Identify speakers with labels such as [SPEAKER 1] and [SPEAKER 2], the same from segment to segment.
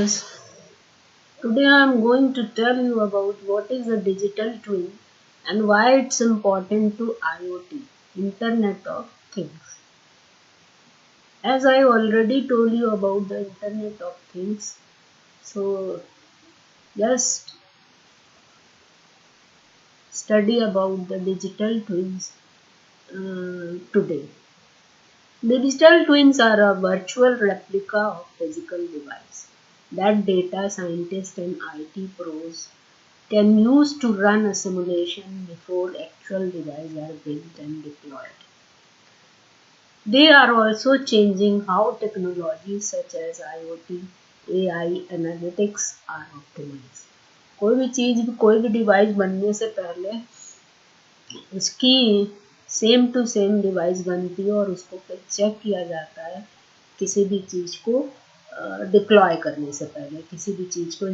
[SPEAKER 1] students, today I am going to tell you about what is a digital twin and why it's important to IoT, Internet of Things. As I already told you about the Internet of Things, so just study about the digital twins today. Digital twins are a virtual replica of physical device that data scientists and IT pros can use to run a simulation before actual devices are built and deployed. They are also changing how technologies such as IoT, AI, analytics are optimized. कोई भी device बनने से पहले उसकी same to same device बनती है और उसको फिर चेक किया जाता है किसी भी चीज़ को डिप्लॉय करने से पहले, किसी भी चीज़ को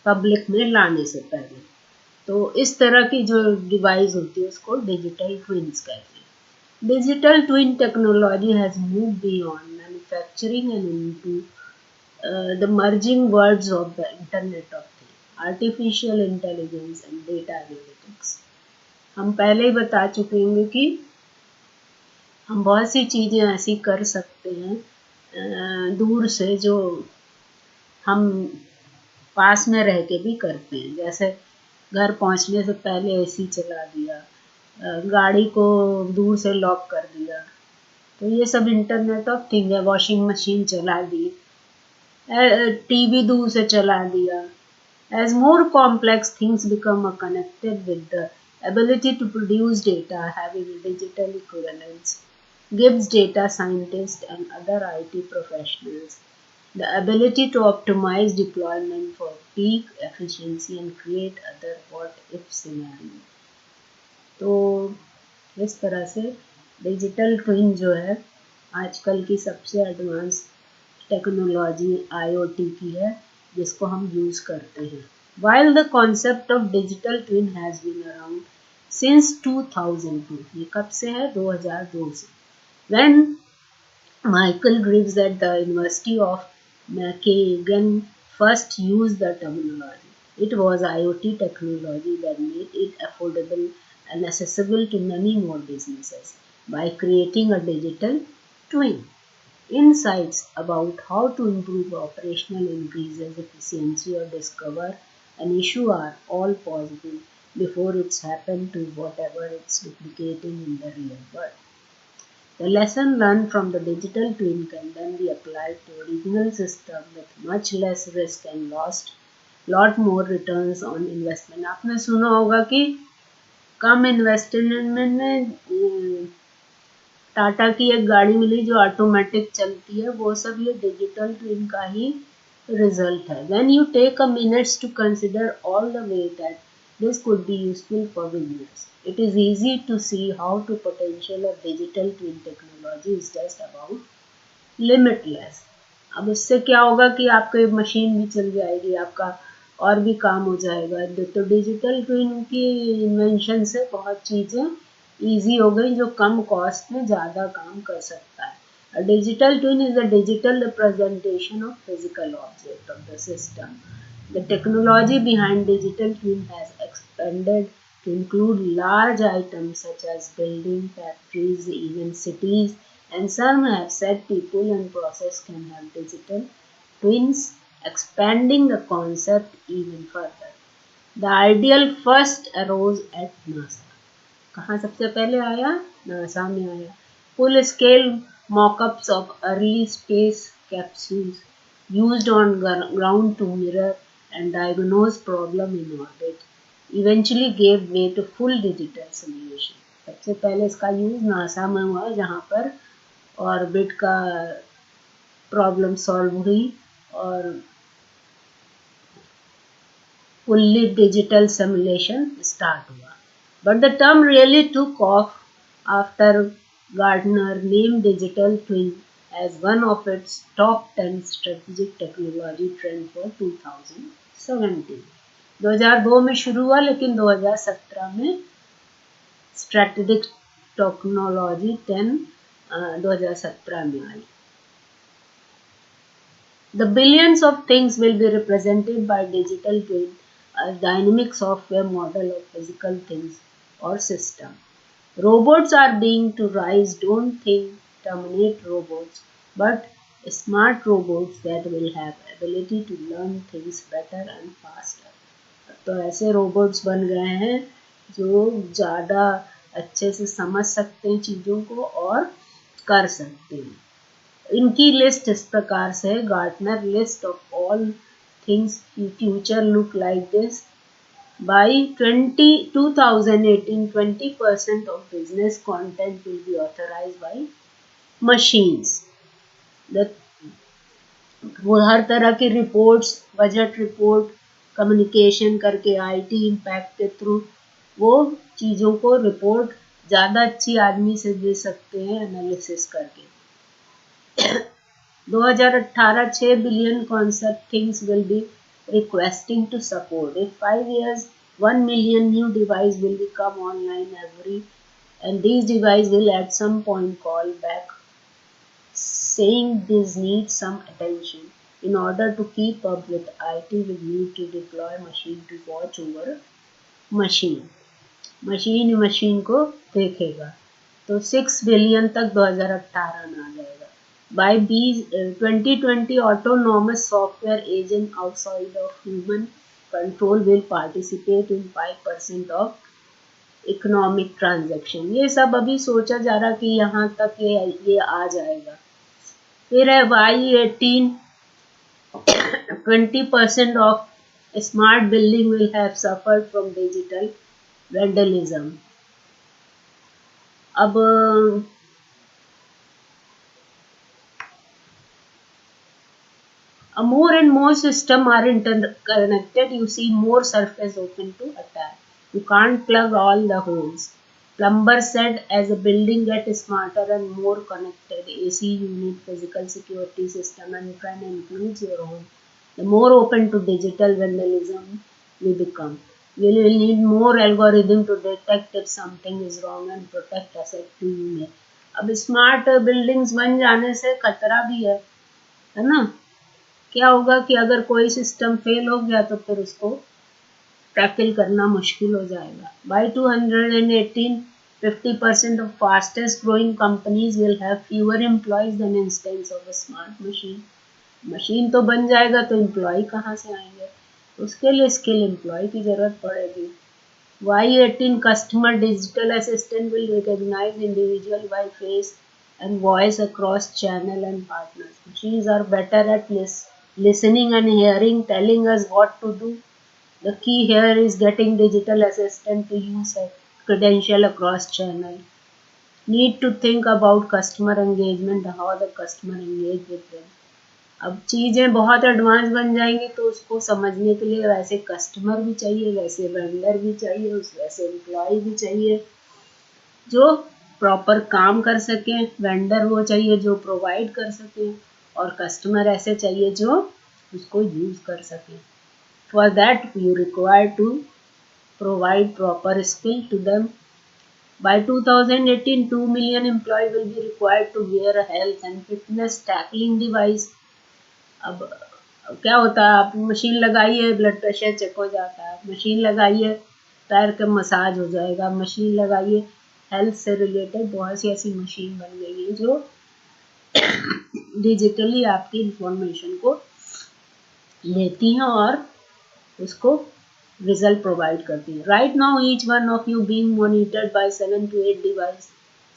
[SPEAKER 1] पब्लिक में लाने से पहले। तो इस तरह की जो डिवाइस होती है उसको डिजिटल ट्विन्स कहते हैं। Digital twin technology has move beyond manufacturing and into the merging words of the internet of things, artificial intelligence and data analytics. हम पहले ही बता चुके हैं कि हम बहुत सी चीज़ें ऐसी कर सकते हैं दूर से जो हम पास में रह के भी करते हैं। जैसे घर पहुंचने से पहले एसी चला दिया, गाड़ी को दूर से लॉक कर दिया, तो ये सब इंटरनेट ऑफ थिंग है। वॉशिंग मशीन चला दी, टीवी दूर से चला दिया। As more complex things become connected with the ability to produce data, having digital equivalence gives data scientists and other IT professionals the ability to optimize deployment for peak efficiency and create other what-if scenarios. तो इस तरह से digital twin जो है आजकल की सबसे advance technology IoT की है जिसको हम यूज़ करते हैं। While the concept of digital twin has been around since 2002, ये कब से है? 2002 से। When Michael Greaves at the University of Michigan first used the terminology, it was IoT technology that made it affordable and accessible to many more businesses by creating a digital twin. Insights about how to improve operational increases efficiency or discover an issue are all possible before it's happened to whatever it's duplicating in the real world. The lesson learned from the digital twin can then be applied to original system with much less risk and lot more returns on investment. आपने सुना होगा कि कम investment में टाटा की एक गाड़ी मिली जो automatic चलती है, वो सब ये डिजिटल ट्विन का ही रिजल्ट है। When you take a minute to consider all the way that this could be useful for beginners, it is easy to see how the potential of digital twin technology is just about limitless. अब उससे क्या होगा कि आपकी machine भी चल जाएगी, आपका और भी काम हो जाएगा। तो डिजिटल ट्विन की इन्वेंशन से बहुत चीज़ें ईजी हो गई जो कम कॉस्ट में ज़्यादा काम कर सकता है। A digital twin is a digital representation of physical object of the system. The technology behind digital twin has expanded to include large items such as buildings, factories, even cities, and some have said people and process can have digital twins, expanding the concept even further. The ideal first arose at NASA. कहाँ सबसे पहले आया? NASA में आया। Full scale mockups of early space capsules used on ground to mirror and diagnose problem in orbit eventually gave way to full digital simulation. सबसे पहले इसका use NASA में हुआ जहाँ पर ऑर्बिट का प्रॉब्लम सॉल्व हुई और fully digital simulation start हुआ. But the term really took off after Gartner named digital twin as one of its top 10 strategic technology trend for 2017. 2002 में शुरू हुआ लेकिन 2017 में स्ट्रेटेजिक टेक्नोलॉजी 10 2017 में आई। The billions of things will be represented by digital twin, a dynamic software model of physical things or system. Robots are being to rise, don't think terminate robots, but smart robots that will have ability to learn things better and faster. तो ऐसे robots बन गए हैं जो ज़्यादा अच्छे से समझ सकते हैं चीज़ों को और कर सकते हैं. इनकी लिस्ट इस प्रकार से है. Gartner list of all things future look like this. By 2018, 20% of business content will be authorized by machines. The वो हर तरह की रिपोर्ट्स, बजट रिपोर्ट, कम्युनिकेशन करके आईटी इम्पैक्ट के थ्रू वो चीज़ों को रिपोर्ट ज़्यादा अच्छी आदमी से दे सकते हैं एनालिसिस करके. 2018 6 billion concept things will be requesting to support. In 5 years, 1 million new devices will become online every, and these devices will at some point call back saying this needs some attention. In order to keep up with IT, we need to deploy machine to watch over machine. Machine को देखेगा. तो 6 billion तक 2018 में आ जाएगा. By 2020, autonomous software agent outside of human control will participate in 5% of economic transaction. ये सब अभी सोचा जा रहा कि यहाँ तक ये आ जाएगा. फिर है Y18, 20% of smart building will have suffered from digital vandalism. अब more and more systems are interconnected. You see more surface open to attack. You can't plug all the holes. Plumber said as a building gets smarter and more connected, AC unit, physical security system, and can include your home, the more open to digital vandalism we become. We will need more algorithm to detect if something is wrong and protect asset to you. अब smart buildings बन जाने से खतरा भी है ना. क्या होगा कि अगर कोई सिस्टम फेल हो गया तो फिर उसको टैकल करना मुश्किल हो जाएगा. By 2018, 50% of fastest growing companies will have fewer employees than instance of a smart machine. Machine तो बन जाएगा तो एम्प्लॉय कहाँ से आएंगे. उसके लिए स्किल एम्प्लॉय की जरूरत पड़ेगी. Y18 customer digital assistant will recognize individual by face and voice across channel and partners. Machines are better at listening and hearing, telling us what to do. The key here is getting digital assistant to use a credential across channel. Need to think about customer engagement, how the customer engage with them. अब चीज़ें बहुत advance बन जाएंगी तो उसको समझने के लिए वैसे कस्टमर भी चाहिए, वैसे वेंडर भी चाहिए, वैसे एम्प्लॉय भी चाहिए जो प्रॉपर काम कर सके. वेंडर वो चाहिए जो प्रोवाइड कर सके और कस्टमर ऐसे चाहिए जो उसको यूज़ कर सके. For that, you require to provide proper skill to them. By 2018, 2 million employees will be required to wear a health and fitness tracking device. अब क्या होता है, आप मशीन लगाइए ब्लड प्रेशर चेक हो जाता है, मशीन लगाइए पैर का मसाज हो जाएगा, मशीन लगाइए हेल्थ से रिलेटेड बहुत सी ऐसी मशीन बन गई है जो डिजिटली आपकी इंफॉर्मेशन को लेती हैं और उसको रिजल्ट प्रोवाइड करती है. Right now each one of you being monitored by 7 to 8 device.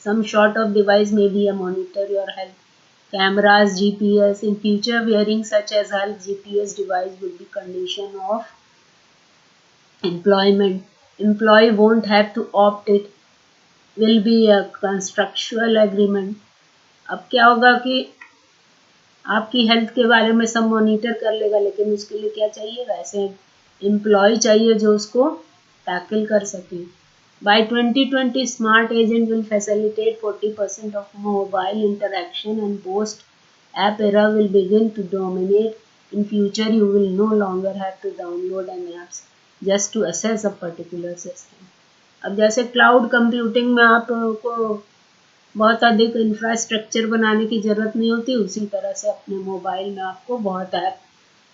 [SPEAKER 1] Some sort of device may be a monitor your health. Cameras, GPS. In future, wearing such as health GPS device would be condition of employment. Employee won't have to opt it. Will be a contractual agreement. अब क्या होगा कि आपकी health के बारे में सब monitor कर लेगा, लेकिन उसके लिए क्या चाहिए, वैसे एम्प्लॉय चाहिए जो उसको टैकल कर सके. By 2020, smart agent will facilitate 40% of mobile interaction and post-app era will begin to dominate. In future, you will no longer have to download an apps just to access a particular system. अब जैसे cloud computing में आपको बहुत अधिक infrastructure बनाने की ज़रूरत नहीं होती, उसी तरह से अपने मोबाइल में आपको बहुत ऐप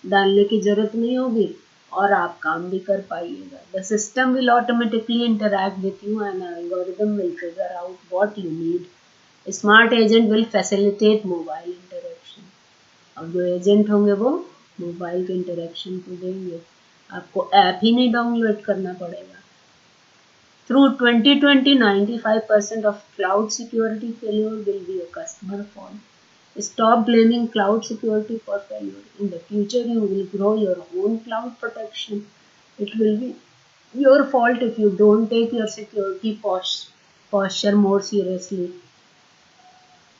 [SPEAKER 1] डालने की ज़रूरत नहीं होगी और आप काम भी कर पाइएगा. The system will automatically interact with you and algorithm will figure out what you need. Smart agent will facilitate mobile interaction. अब जो एजेंट होंगे वो मोबाइल के इंटरेक्शन को देंगे, आपको ऐप ही नहीं डाउनलोड करना पड़ेगा. Through 2020, 95% of cloud security failure will be a customer fault. Stop blaming cloud security for failure. In the future, you will grow your own cloud protection. It will be your fault if you don't take your security posture more seriously.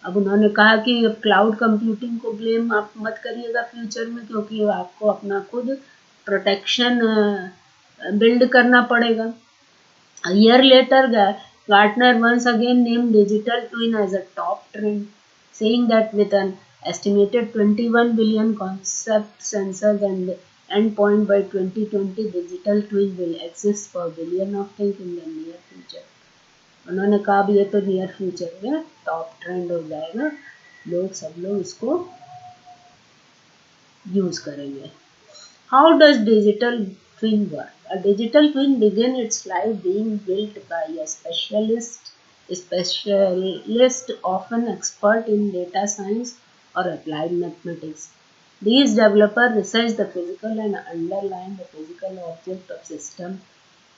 [SPEAKER 1] अब उन्होंने कहा कि अब cloud computing को blame आप मत करिएगा future में, क्योंकि आपको अपना खुद प्रोटेक्शन बिल्ड करना पड़ेगा. A year later, Gartner once again named digital twin as a top trend, saying that with an estimated 21 billion concept sensors and endpoint by 2020, digital twin will exist for billion of things in the near future. उन्होंने कहा अब ये तो near future में top trend हो जाएगा, सब लोग इसको यूज करेंगे. How does digital twin work? A digital twin begins its life being built by a specialist, often expert in data science or applied mathematics. These developers research the physical and underline the physical object of system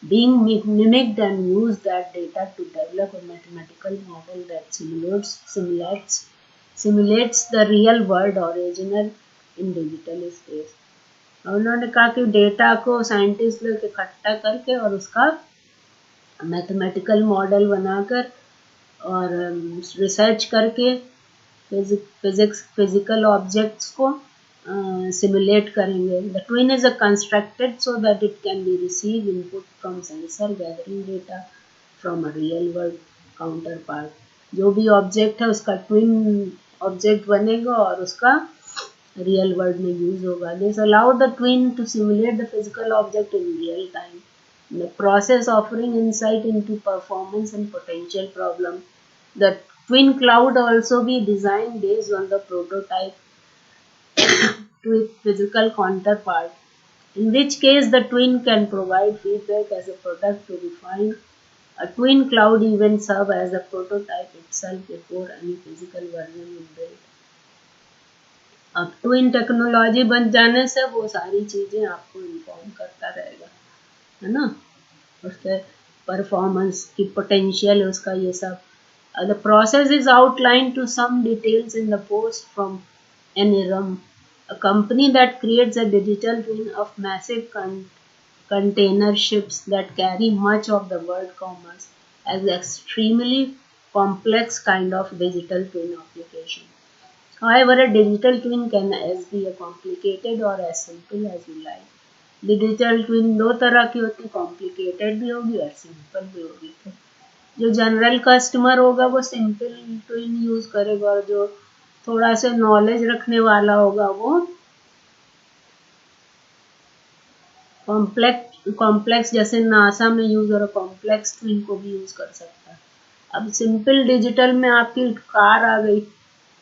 [SPEAKER 1] being mimicked and use that data to develop a mathematical model that simulates the real world original in digital space. उन्होंने कहा कि data को scientist लोग इकट्ठा करके और उसका mathematical model बनाकर और रिसर्च करके फिजिकल ऑब्जेक्ट्स को सिमुलेट करेंगे. The twin is constructed so that it can be receive input from sensor gathering data from a real world counter part. जो भी ऑब्जेक्ट है उसका ट्विन ऑब्जेक्ट बनेगा और उसका real world में use होगा. This allow the twin to simulate the physical object in real time. The process offering insight into performance and potential problem. The twin cloud also be designed based on the prototype to its physical counterpart, in which case the twin can provide feedback as a product to refine. A twin cloud even serve as a prototype itself before any physical version is built. अब twin technology बन जाने से वो सारी चीज़ें आपको inform करता रहेगा, है ना, उसके परफॉर्मेंस की पोटेंशियल उसका ये सब. The process is outline to some details in the post from Enron, a company that creates a digital twin of massive container ships that carry much of the world commerce as extremely complex kind of digital twin application. However, a digital twin can as be as complicated or as simple as you like. Digital twin दो तरह की होती, complicated भी होगी और simple भी होगी. तो जो जनरल कस्टमर होगा वो सिंपल ट्विन यूज करेगा और जो थोड़ा सा नॉलेज रखने वाला होगा वो कॉम्प्लेक्स जैसे नासा में यूज हो रहा कॉम्प्लेक्स ट्विन को भी यूज कर सकता है. अब सिंपल डिजिटल में आपकी कार आ गई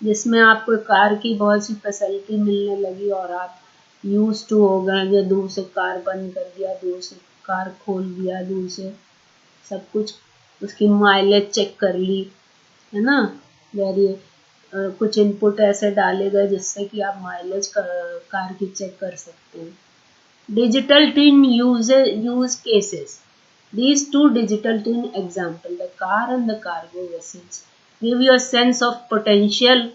[SPEAKER 1] जिसमें आपको कार की बहुत सी फैसिलिटी मिलने लगी और आप यूज टू हो गए, या दूर से कार बंद कर दिया, दूर से कार खोल दिया, दूर से सब कुछ उसकी माइलेज चेक कर ली, है ना. वेरी कुछ इनपुट ऐसे डाले गए जिससे कि आप माइलेज कार की चेक कर सकते हैं. Digital twin use cases. These two digital twin example, the car and the cargo vessels, give you a sense of potential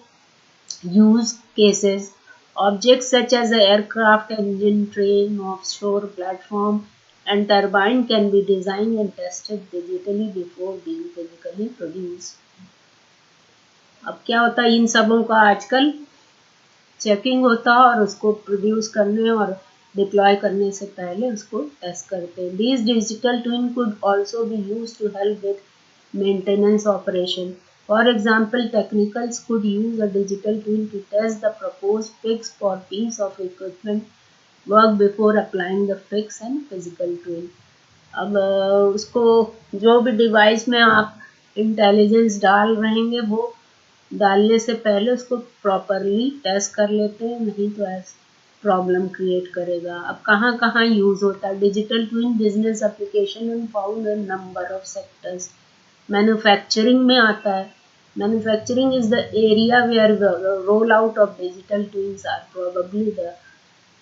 [SPEAKER 1] use cases. Objects such as the aircraft engine, train, offshore platform, and turbine can be designed and tested digitally before being physically produced. अब क्या होता है, इन सबों का आजकल checking होता है और उसको प्रोड्यूस करने और डिप्लॉय करने से पहले उसको टेस्ट करते हैं. These digital twin could also be used to help with maintenance operation. For example, technicals could use a digital twin to test the proposed fix for piece of equipment work before applying the fix and physical twin. अब उसको जो भी device में आप intelligence डाल रहेंगे, वो डालने से पहले उसको प्रॉपरली टेस्ट कर लेते हैं, नहीं तो ऐसे प्रॉब्लम क्रिएट करेगा। अब कहाँ कहाँ यूज होता है digital twin? Business application and found in number of sectors. Manufacturing में आता है। Manufacturing is the area where roll out of digital twins are probably the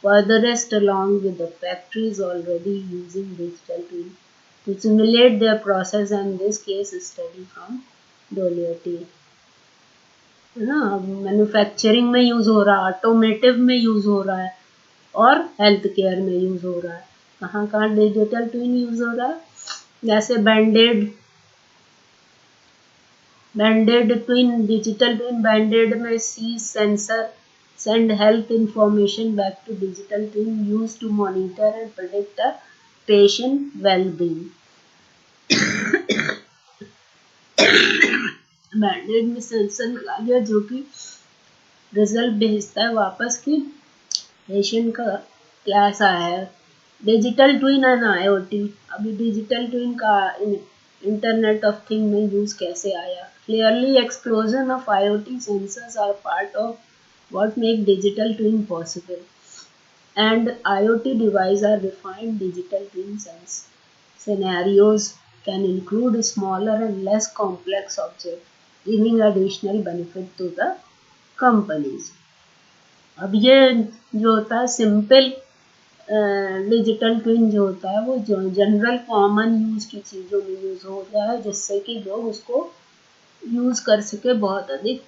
[SPEAKER 1] furthest, along with the factories already using digital twin to simulate their process, and this case study from Doherty। है ना, manufacturing में use हो रहा है, automotive में use हो रहा है, और हेल्थ केयर में यूज हो रहा है। कहाँ कहाँ डिजिटल ट्विन यूज हो रहा है? जैसे banded twin, digital twin banded में सी sensor send health information back to digital twin used to monitor and predict the patient well-being। बैंडेड में सेंसर लगा दिया जो कि रिजल्ट भेजता है वापस कि पेशेंट का कैसा है। Digital twin and IoT. अभी डिजिटल ट्विन का इंटरनेट ऑफ थिंग में यूज कैसे आया? Clearly explosion of IoT sensors are part of what make digital twin possible, and IoT devices are refined digital twin sense scenarios can include smaller and less complex objects, giving additional benefit to the companies। अब ये जो होता है simple digital twin जो होता है वो जो जनरल कॉमन यूज की चीज़ों में यूज हो रहा है, जिससे कि लोग उसको यूज कर सके, बहुत अधिक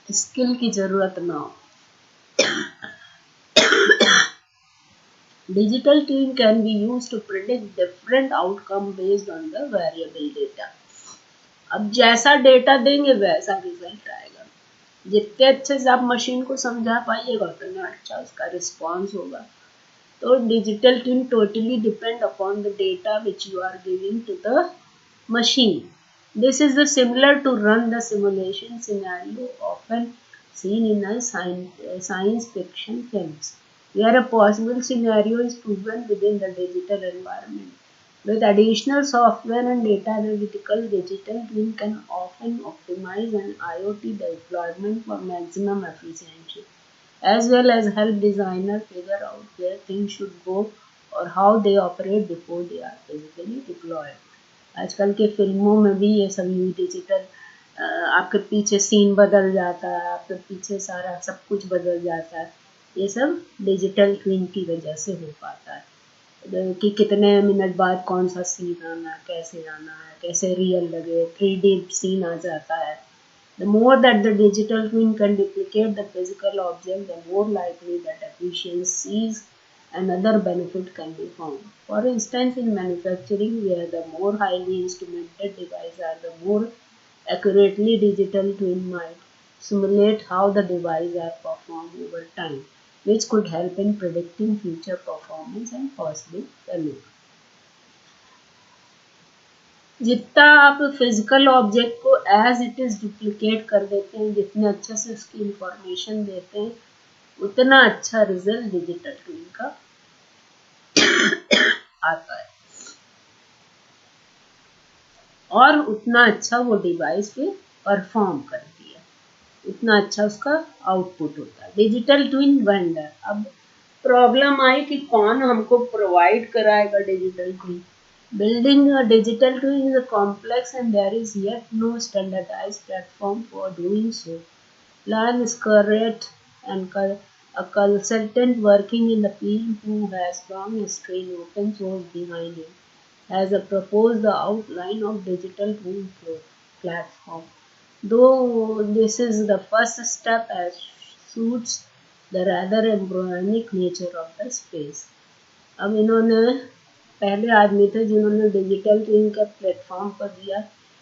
[SPEAKER 1] स्किल की जरूरत ना हो। Digital twin can be used to predict different outcome based on the variable data। अब जैसा डेटा देंगे वैसा रिजल्ट आएगा। जितने अच्छे से आप मशीन को समझा पाइएगा उतना अच्छा उसका रिस्पॉन्स होगा। तो digital twin totally depend upon the data which you are giving to the machine। This is the similar to run the simulation scenario often seen in a science fiction films, where a possible scenario is proven within the digital environment। With additional software and data analytical, digital twin can often optimize an IoT deployment for maximum efficiency, as well as help designers figure out where things should go or how they operate before they are physically deployed। आजकल के फिल्मों में भी ये सब digital, आपके पीछे scene बदल जाता है, आपके पीछे सारा सब कुछ बदल जाता है, ये सब डिजिटल ट्विन की वजह से हो पाता है कि कितने मिनट बाद कौन सा सीन आना है, कैसे रियल लगे, 3D सीन आ जाता है। The more that the digital twin can duplicate the physical object, the more likely that efficiencies and other benefit can be found। For instance, in manufacturing, where the more highly instrumented devices are, the more accurately digital twin might simulate how the devices are performed over time, which could help in predicting future performance and possible failure। जितना आप physical object को as it is duplicate कर देते हैं, जितने अच्छे से उसकी इंफॉर्मेशन देते हैं, उतना अच्छा रिजल्ट डिजिटल ट्विन का आता है, और उतना अच्छा वो डिवाइस पे परफॉर्म करती है, उतना अच्छा उसका आउटपुट होता है। Digital twin vendor. अब प्रॉब्लम आई कि कौन हमको प्रोवाइड कराएगा digital twin. Building a digital twin is complex and there is yet no standardized platform for doing so। Lan Scarlett, and a consultant working in the field who has long history in open source behind him, has proposed the outline of digital twin platform। Though this is the first step as suits the rather embryonic nature of the space। अब इन्होंने पहले आदमी थे जिन्होंने digital twin का platform पर दिया।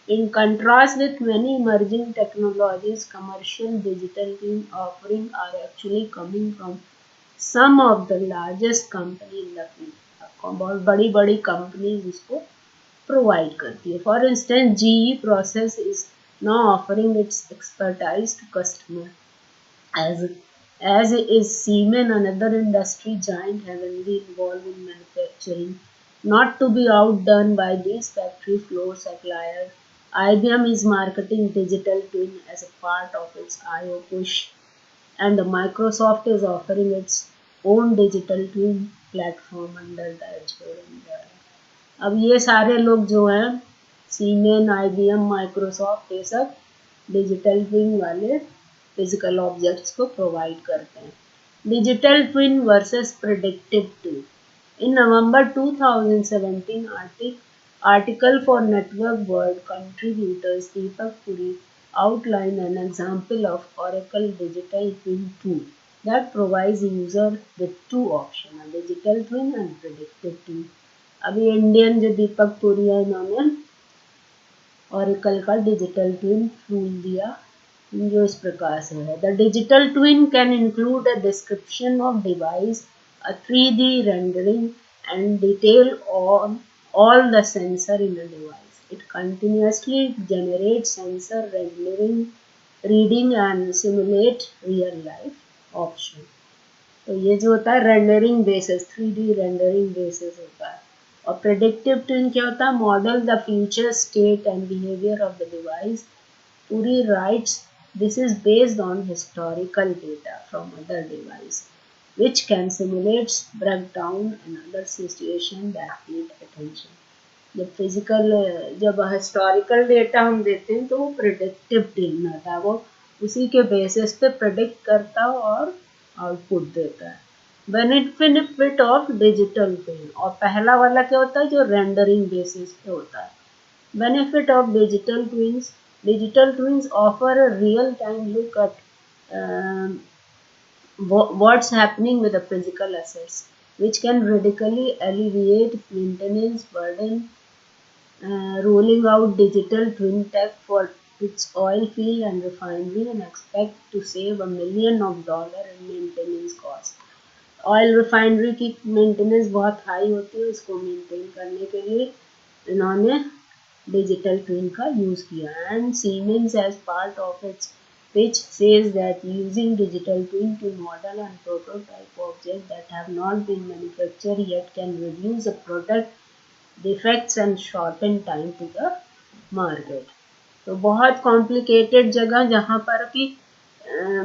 [SPEAKER 1] In contrast with many emerging technologies, commercial digital twin offering are actually coming from some of the largest company in the field. बहुत बड़ी बड़ी कंपनीज इसको प्रोवाइड करती है। For instance GE process is now offering its expertise to customer, as is Siemens, another industry giant heavily involved in manufacturing, Not to be outdone by these factory floor suppliers, IBM is marketing digital twin as a part of its I/O push, and Microsoft is offering its own digital twin platform under the Azure umbrella. अब ये सारे लोग जो हैं सीमेन, IBM, Microsoft, ये सब digital twin वाले physical objects को प्रोवाइड करते हैं. Digital twin versus predictive twin. In November 2017 article for Network World contributors Deepak Puri outlined an example of Oracle Digital Twin tool that provides user with two options, a digital twin and predictive twin. अभी Indian जो दीपक पुरी है इन्होंने Oracle का digital twin tool दिया जो इस प्रकार से है. The digital twin can include a description of device, a 3D rendering, and detail on all the sensor in a device. It continuously generates sensor rendering, reading, and simulate real life option. तो ये जो होता है rendering basis, 3D rendering basis होता है. और predictive twin क्या होता है? Model the future state and behaviour of the device. Puri writes, this is based on historical data from other devices, which can simulate breakdown and other situations that need attention. जब historical data हम देते हैं तो वो predictive twin आता है, वो उसी के बेसिस पे प्रिडिक्ट करता है और आउटपुट देता है. Benefit of digital twin. और पहला वाला क्या होता है? जो रेंडरिंग बेसिस पे होता है. Benefit of digital twins. Digital twins offer a real-time look at what's happening with the physical assets, which can radically alleviate maintenance burden. Rolling out digital twin tech for its oil field and refinery and expect to save $1 million in maintenance cost. Oil refinery की maintenance बहुत high होती है, उसको maintain करने के लिए इन्होंने digital twin का यूज किया. And Siemens as part of its pitch says that using digital twin to model and prototype objects that have not been manufactured yet can reduce the product defects and shorten time to the market. तो बहुत complicated जगह जहाँ पर कि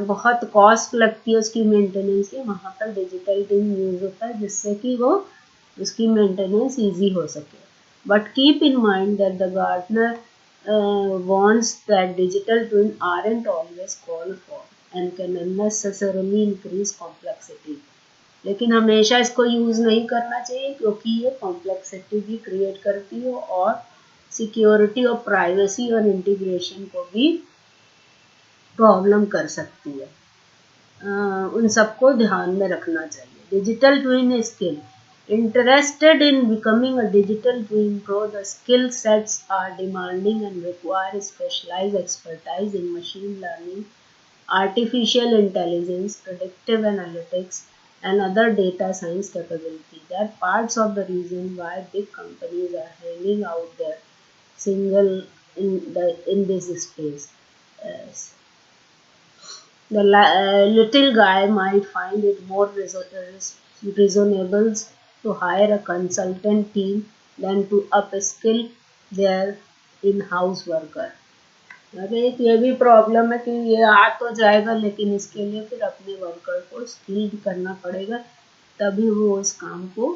[SPEAKER 1] बहुत cost लगती है उसकी मेंटेनेंस की, वहाँ पर डिजिटल ट्विन यूज होता है जिससे कि वो उसकी मेंटेनेंस इजी हो सके. But keep in mind that the Gartner warns that digital twins aren't always called for and can unnecessarily increase complexity. लेकिन हमेशा इसको यूज़ नहीं करना चाहिए क्योंकि ये कॉम्प्लेक्सिटी भी क्रिएट करती है और सिक्योरिटी और प्राइवेसी और इंटीग्रेशन को भी प्रॉब्लम कर सकती है. उन सबको ध्यान में रखना चाहिए. Digital twin skill. Interested in becoming a digital twin pro, the skill sets are demanding and require specialized expertise in machine learning, artificial intelligence, predictive analytics, and other data science capability. They are parts of the reason why big companies are hanging out their single in this space. Yes. The little guy might find it more reasonable to hire a consultant team than to upskill their in-house worker. अरे ये भी problem है कि ये आ तो जाएगा लेकिन इसके लिए फिर अपने वर्कर को स्किल्ड करना पड़ेगा तभी वो उस काम को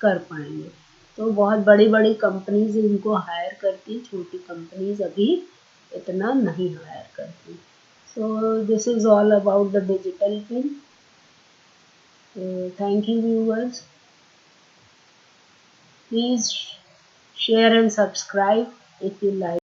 [SPEAKER 1] कर पाएंगे. तो बहुत बड़ी बड़ी कंपनीज इनको हायर करती, छोटी कंपनीज अभी इतना नहीं हायर करती. So this is all about the digital twin. Thank you viewers. Please share and subscribe if you like.